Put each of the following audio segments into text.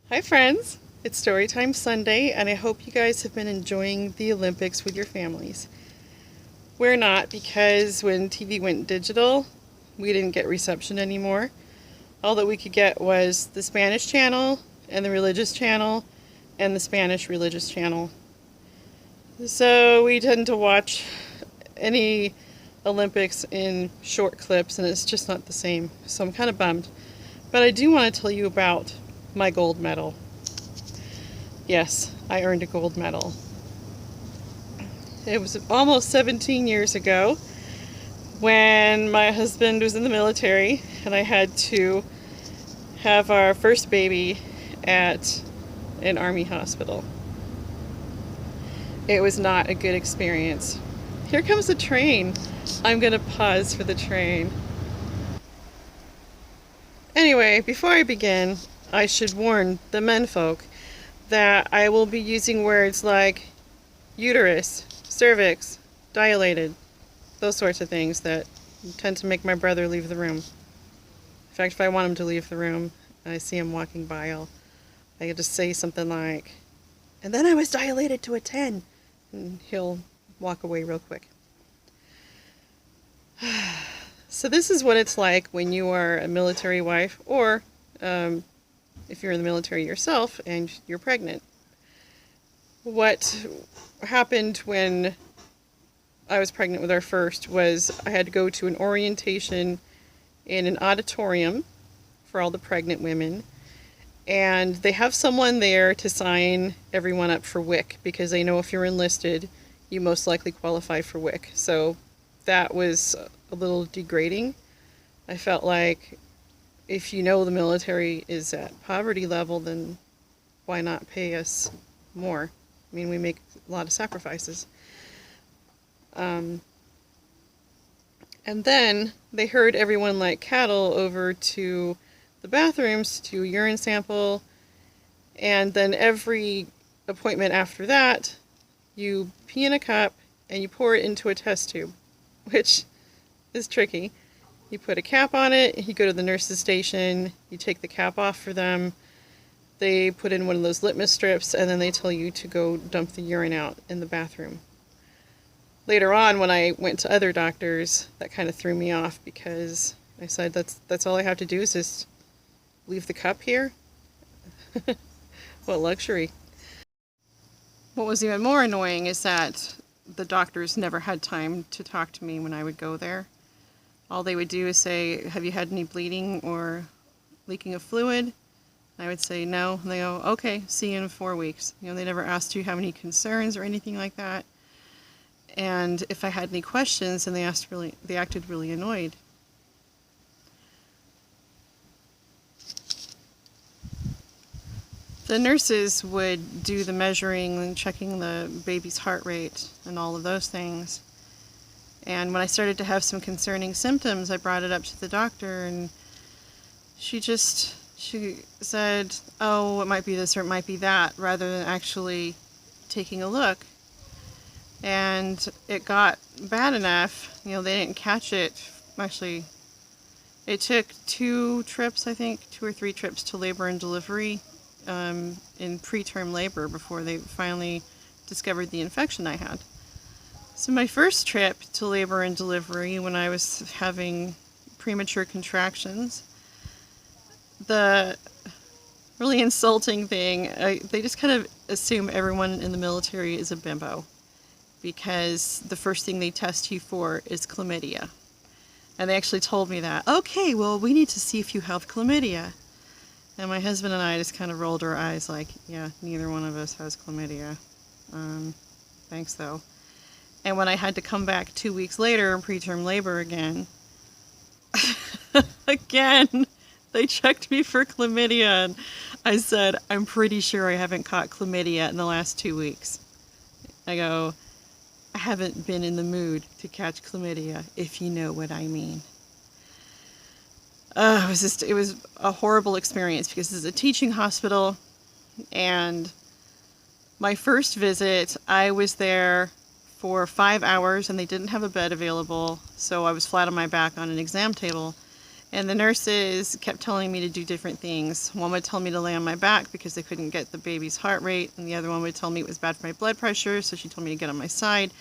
Hi friends, it's Storytime Sunday and I hope you guys have been enjoying the Olympics with your families. We're not because when TV went digital, we didn't get reception anymore. All that we could get was the Spanish channel and the religious channel and the Spanish religious channel. So we tend to watch any Olympics in short clips and it's just not the same. So I'm kind of bummed. But I do want to tell you about my gold medal. Yes, I earned a gold medal. It was almost 17 years ago when my husband was in the military and I had to have our first baby at an army hospital. It was not a good experience. Here comes the train. I'm gonna pause for the train. Anyway, before I begin, I should warn the menfolk that I will be using words like uterus, cervix, dilated, those sorts of things that tend to make my brother leave the room. In fact, if I want him to leave the room and I see him walking by, I just say something like, and then I was dilated to a 10, and he'll walk away real quick. So this is what it's like when you are a military wife, or if you're in the military yourself and you're pregnant. What happened when I was pregnant with our first was I had to go to an orientation in an auditorium for all the pregnant women. And they have someone there to sign everyone up for WIC because they know if you're enlisted, you most likely qualify for WIC. So that was a little degrading. I felt like if you know the military is at poverty level, then why not pay us more? I mean, we make a lot of sacrifices. And then they herd everyone like cattle over to the bathrooms to urine sample, and then every appointment after that, you pee in a cup and you pour it into a test tube, which is tricky. You put a cap on it, you go to the nurse's station, you take the cap off for them, they put in one of those litmus strips, and then they tell you to go dump the urine out in the bathroom. Later on, when I went to other doctors, that kind of threw me off because I said, that's all I have to do is just leave the cup here? What luxury. What was even more annoying is that the doctors never had time to talk to me when I would go there. All they would do is say, have you had any bleeding or leaking of fluid? I would say no, and they go, okay, see you in 4 weeks. You know, they never asked you have any concerns or anything like that. And if I had any questions, then they acted really annoyed. The nurses would do the measuring and checking the baby's heart rate and all of those things. And when I started to have some concerning symptoms, I brought it up to the doctor, and she said, oh, it might be this or it might be that, rather than actually taking a look. And it got bad enough, you know, they didn't catch it. Actually, it took 2 trips, I think, 2 or 3 trips to labor and delivery in preterm labor before they finally discovered the infection I had. So my first trip to labor and delivery, when I was having premature contractions, the really insulting thing, they just kind of assume everyone in the military is a bimbo because the first thing they test you for is chlamydia. And they actually told me that, okay, well, we need to see if you have chlamydia. And my husband and I just kind of rolled our eyes like, yeah, neither one of us has chlamydia. Thanks, though. And when I had to come back 2 weeks later in preterm labor again, they checked me for chlamydia. And I said, I'm pretty sure I haven't caught chlamydia in the last 2 weeks. I go, I haven't been in the mood to catch chlamydia, if you know what I mean. It was a horrible experience because this is a teaching hospital, and my first visit, I was there for 5 hours and they didn't have a bed available, so I was flat on my back on an exam table, And the nurses kept telling me to do different things. One would tell me to lay on my back because they couldn't get the baby's heart rate, and the other one would tell me it was bad for my blood pressure, so she told me to get on my side.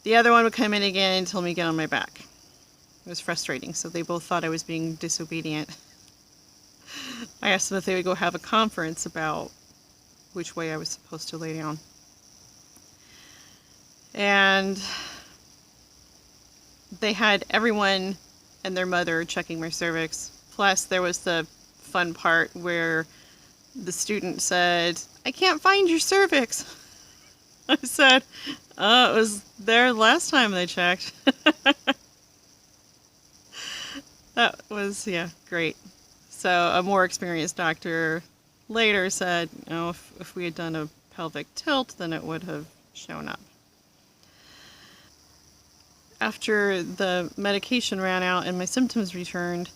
The other one would come in again and tell me to get on my back. It was frustrating, so they both thought I was being disobedient. I asked them if they would go have a conference about which way I was supposed to lay down. And they had everyone and their mother checking my cervix. Plus, there was the fun part where the student said, "I can't find your cervix." I said, "Oh, it was there last time they checked." That was, yeah, great. So a more experienced doctor later said, "Oh, if we had done a pelvic tilt, then it would have shown up." After the medication ran out and my symptoms returned,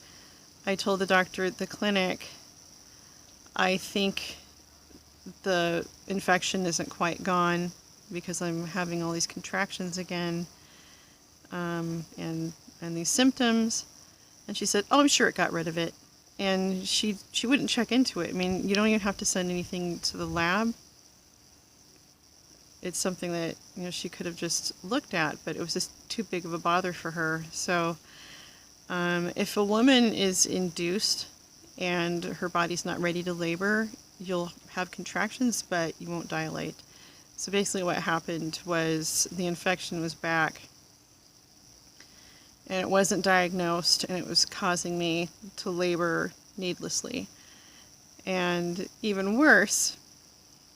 I told the doctor at the clinic, "I think the infection isn't quite gone because I'm having all these contractions again, and these symptoms." And she said, "Oh, I'm sure it got rid of it." And she wouldn't check into it. I mean, you don't even have to send anything to the lab. It's something that, she could have just looked at, but it was just too big of a bother for her. So if a woman is induced and her body's not ready to labor, you'll have contractions, but you won't dilate. So basically what happened was the infection was back, and it wasn't diagnosed, and it was causing me to labor needlessly. And even worse,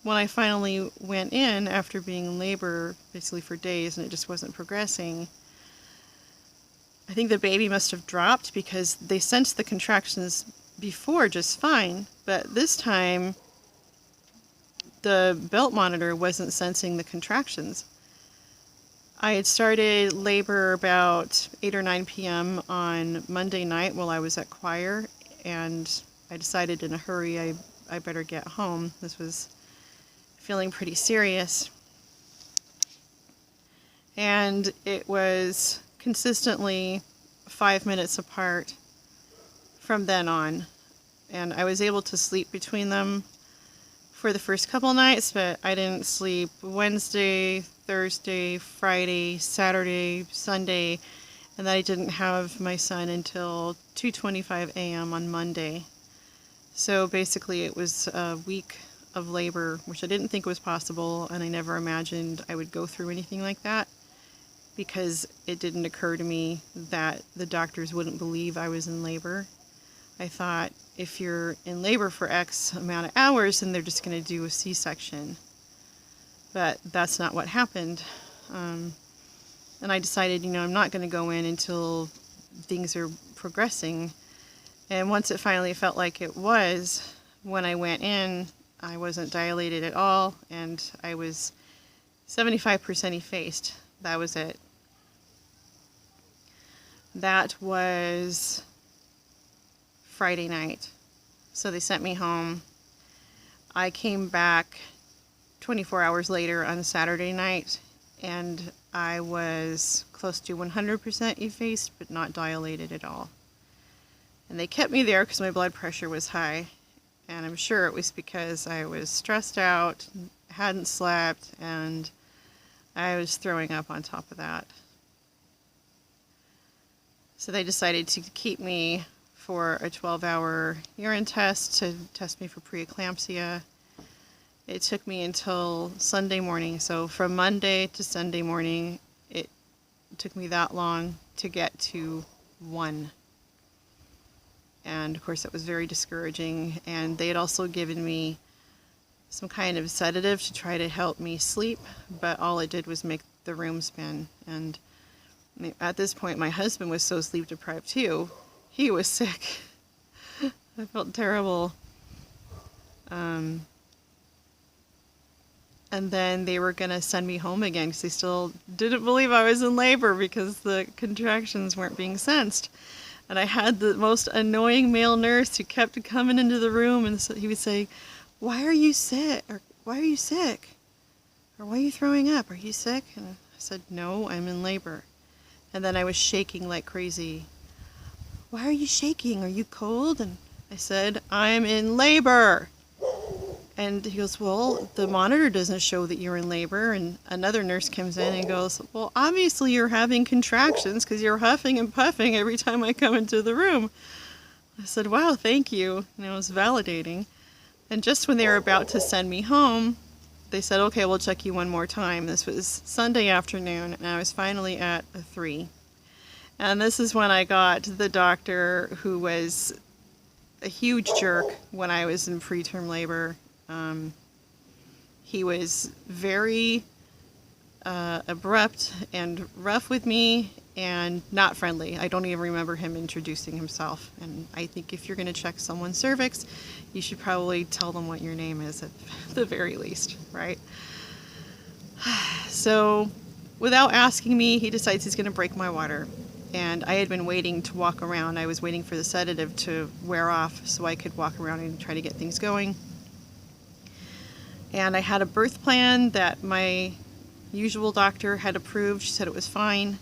when I finally went in after being in labor basically for days and it just wasn't progressing, I think the baby must have dropped because they sensed the contractions before just fine, but this time the belt monitor wasn't sensing the contractions. I had started labor about 8 or 9 p.m. on Monday night while I was at choir, and I decided in a hurry I better get home. This was feeling pretty serious. And it was consistently 5 minutes apart from then on. And I was able to sleep between them for the first couple nights, but I didn't sleep Wednesday, Thursday, Friday, Saturday, Sunday, and then I didn't have my son until 2:25 a.m. on Monday. So basically it was a week of labor, which I didn't think was possible, and I never imagined I would go through anything like that, because it didn't occur to me that the doctors wouldn't believe I was in labor. I thought, if you're in labor for X amount of hours, then they're just going to do a C-section. But that's not what happened. And I decided, I'm not going to go in until things are progressing. And once it finally felt like it was, when I went in, I wasn't dilated at all, and I was 75% effaced. That was it. That was Friday night. So they sent me home. I came back 24 hours later on Saturday night, and I was close to 100% effaced, but not dilated at all. And they kept me there because my blood pressure was high. And I'm sure it was because I was stressed out, hadn't slept, and I was throwing up on top of that. So they decided to keep me for a 12-hour urine test to test me for preeclampsia. It took me until Sunday morning. So from Monday to Sunday morning, it took me that long to get to 1. And of course that was very discouraging, and they had also given me some kind of sedative to try to help me sleep, but all it did was make the room spin. And at this point my husband was so sleep deprived too. He was sick. I felt terrible. And then they were going to send me home again because they still didn't believe I was in labor because the contractions weren't being sensed. And I had the most annoying male nurse who kept coming into the room, and so he would say, "Why are you sick?" Or "Why are you sick?" Or "Why are you throwing up? Are you sick?" And I said, "No, I'm in labor." And then I was shaking like crazy. why are you shaking? Are you cold? And I said, I'm in labor. And he goes, well, the monitor doesn't show that you're in labor. And another nurse comes in and goes, well, obviously you're having contractions because you're huffing and puffing every time I come into the room. I said, wow, thank you. And it was validating. And just when they were about to send me home, they said, okay, we'll check you one more time. This was Sunday afternoon, and I was finally at a 3. And this is when I got the doctor who was a huge jerk when I was in preterm labor. He was very abrupt and rough with me and not friendly. I don't even remember him introducing himself. And I think if you're going to check someone's cervix, you should probably tell them what your name is at the very least, right? So without asking me, he decides he's going to break my water. And I had been waiting to walk around. I was waiting for the sedative to wear off so I could walk around and try to get things going. And I had a birth plan that my usual doctor had approved. She said it was fine.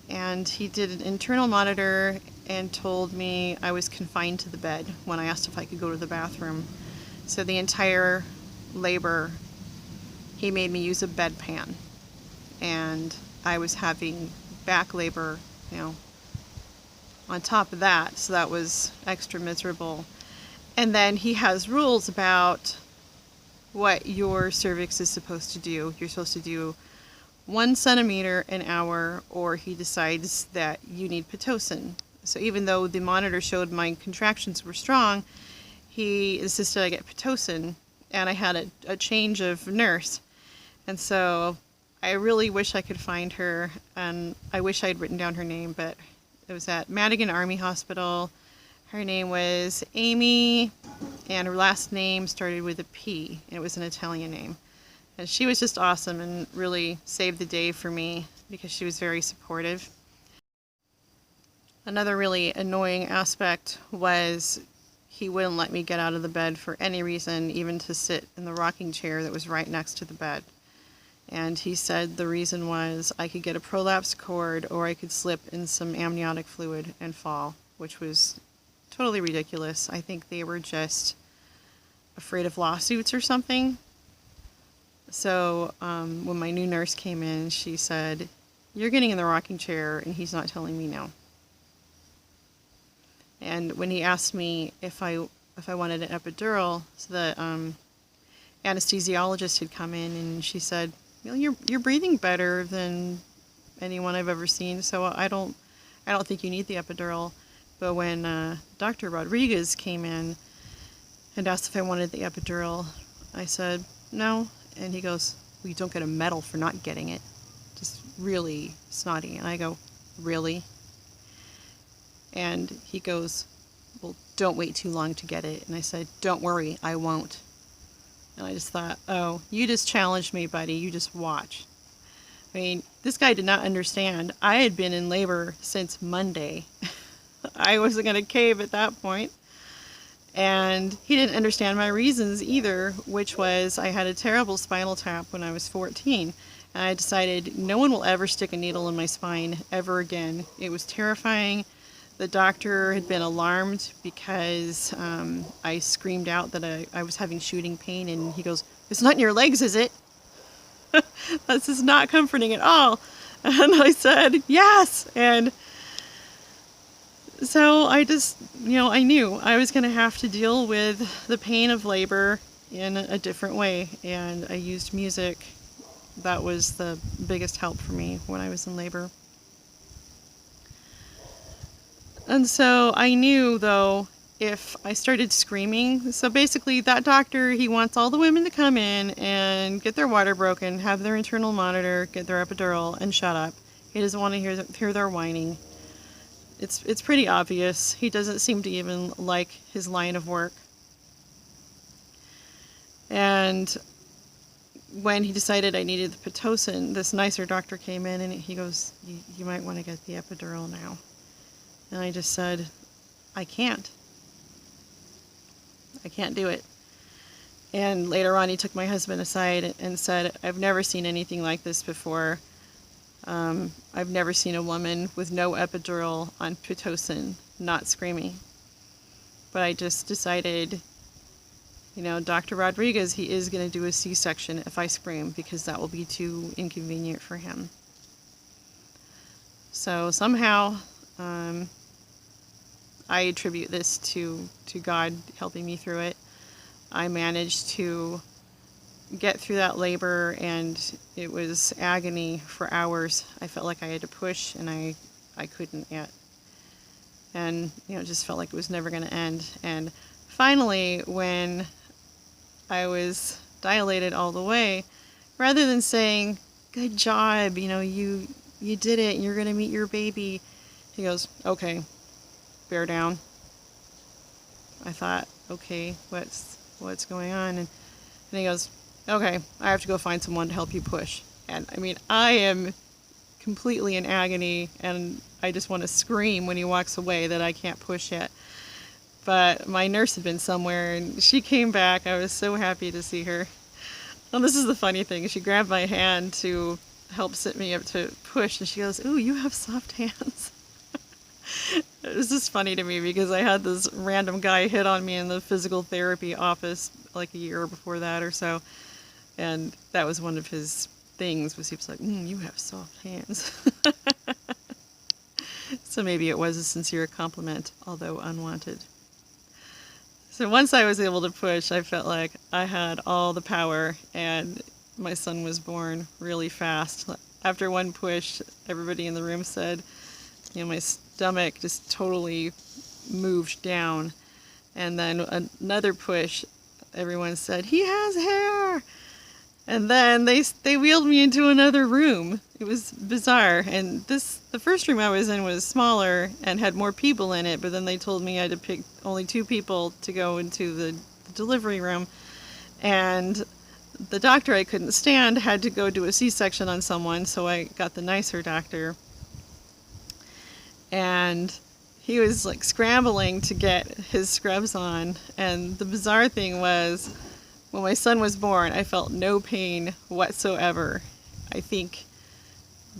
And he did an internal monitor and told me I was confined to the bed when I asked if I could go to the bathroom. So the entire labor, he made me use a bedpan. And I was having back labor, on top of that. So that was extra miserable. And then he has rules about what your cervix is supposed to do. You're supposed to do 1 centimeter an hour, or he decides that you need Pitocin. So even though the monitor showed my contractions were strong, he insisted I get Pitocin, and I had a change of nurse. And so I really wish I could find her, and I wish I had written down her name, but it was at Madigan Army Hospital. Her name was Amy, and her last name started with a P, and it was an Italian name. And she was just awesome and really saved the day for me because she was very supportive. Another really annoying aspect was he wouldn't let me get out of the bed for any reason, even to sit in the rocking chair that was right next to the bed. And he said the reason was I could get a prolapse cord or I could slip in some amniotic fluid and fall, which was totally ridiculous. I think they were just afraid of lawsuits or something. So when my new nurse came in, she said, you're getting in the rocking chair and he's not telling me no. And when he asked me if I wanted an epidural, so the anesthesiologist had come in and she said, you're breathing better than anyone I've ever seen, so I don't think you need the epidural. But when Dr. Rodriguez came in and asked if I wanted the epidural, I said no. And he goes, well, you don't get a medal for not getting it. Just really snotty. And I go, really? And he goes, well, don't wait too long to get it. And I said, don't worry, I won't. And I just thought, oh, you just challenged me, buddy. You just watch. I mean, this guy did not understand. I had been in labor since Monday. I wasn't going to cave at that point. And he didn't understand my reasons either, which was I had a terrible spinal tap when I was 14. And I decided no one will ever stick a needle in my spine ever again. It was terrifying. The doctor had been alarmed because I screamed out that I was having shooting pain, and he goes, it's not in your legs, is it? This is not comforting at all. And I said, yes. And so I just, I knew I was going to have to deal with the pain of labor in a different way. And I used music. That was the biggest help for me when I was in labor. And so I knew, though, if I started screaming, so basically that doctor, he wants all the women to come in and get their water broken, have their internal monitor, get their epidural, and shut up. He doesn't want to hear their whining. It's pretty obvious. He doesn't seem to even like his line of work. And when he decided I needed the Pitocin, this nicer doctor came in and he goes, you might want to get the epidural now. And I just said, I can't do it. And later on, he took my husband aside and said, I've never seen anything like this before. I've never seen a woman with no epidural on Pitocin not screaming. But I just decided, you know, Dr. Rodriguez, he is going to do a C-section if I scream, because that will be too inconvenient for him. So somehow, I attribute this to God helping me through it. I managed to get through that labor, and it was agony for hours. I felt like I had to push, and I couldn't yet. And, you know, it just felt like it was never going to end. And finally, when I was dilated all the way, rather than saying, "Good job, you know, you did it, and you're going to meet your baby," he goes, "Okay, bear down." I thought, okay, what's going on? And he goes, "Okay, I have to go find someone to help you push." And I mean, I am completely in agony, and I just want to scream when he walks away that I can't push yet. But my nurse had been somewhere, and she came back. I was so happy to see her. And this is the funny thing. She grabbed my hand to help sit me up to push, and she goes, "Ooh, you have soft hands." It was just funny to me because I had this random guy hit on me in the physical therapy office like a year before that or so. And that was one of his things, was he was like, "You have soft hands." So maybe it was a sincere compliment, although unwanted. So once I was able to push, I felt like I had all the power, and my son was born really fast. After one push, everybody in the room said, you know, my stomach just totally moved down. And then another push, everyone said, "He has hair." And then they wheeled me into another room. It was bizarre. And the first room I was in was smaller and had more people in it, but then they told me I had to pick only 2 people to go into the delivery room. And the doctor I couldn't stand had to go do a C-section on someone, so I got the nicer doctor. And he was like scrambling to get his scrubs on. And the bizarre thing was, when my son was born, I felt no pain whatsoever. I think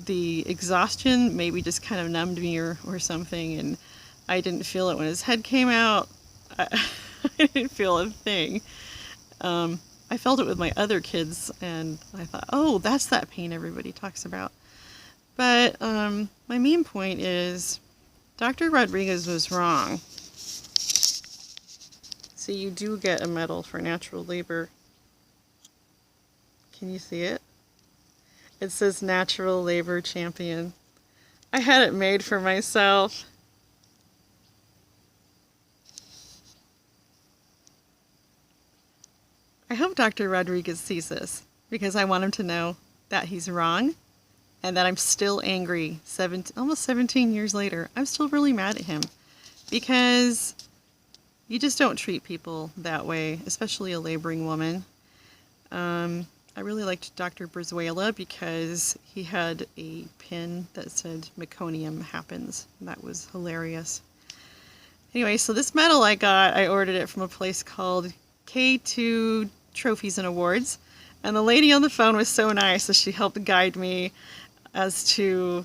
the exhaustion maybe just kind of numbed me or something, and I didn't feel it when his head came out. I didn't feel a thing. I felt it with my other kids, and I thought, oh, that's that pain everybody talks about. But my main point is, Dr. Rodriguez was wrong. So you do get a medal for natural labor. Can you see it? It says Natural Labor Champion. I had it made for myself. I hope Dr. Rodriguez sees this, because I want him to know that he's wrong and that I'm still angry. Almost 17 years later, I'm still really mad at him, because you just don't treat people that way, especially a laboring woman. I really liked Dr. Brizuela because he had a pin that said "Meconium happens." That was hilarious. Anyway, so this medal I got, I ordered it from a place called K2 Trophies and Awards. And the lady on the phone was so nice that she helped guide me as to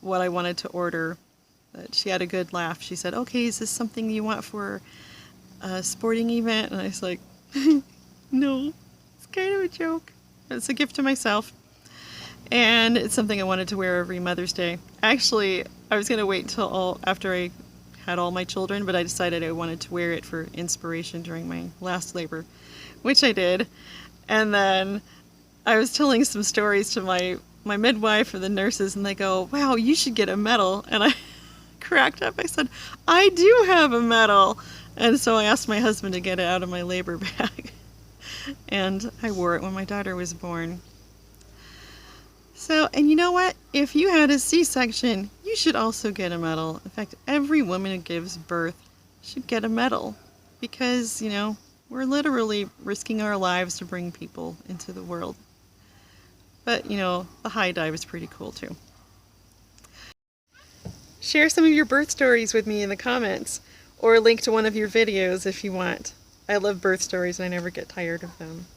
what I wanted to order. She had a good laugh. She said, "Okay, is this something you want for a sporting event?" And I was like, "No, it's kind of a joke. It's a gift to myself. And it's something I wanted to wear every Mother's Day." Actually, I was going to wait until after I had all my children, but I decided I wanted to wear it for inspiration during my last labor, which I did. And then I was telling some stories to my midwife or the nurses, and they go, "Wow, you should get a medal." And I cracked up. I said, "I do have a medal." And so I asked my husband to get it out of my labor bag. And I wore it when my daughter was born. So, and you know what? If you had a C-section, you should also get a medal. In fact, every woman who gives birth should get a medal, because, you know, we're literally risking our lives to bring people into the world. But, you know, the high dive is pretty cool too. Share some of your birth stories with me in the comments, or link to one of your videos if you want. I love birth stories and I never get tired of them.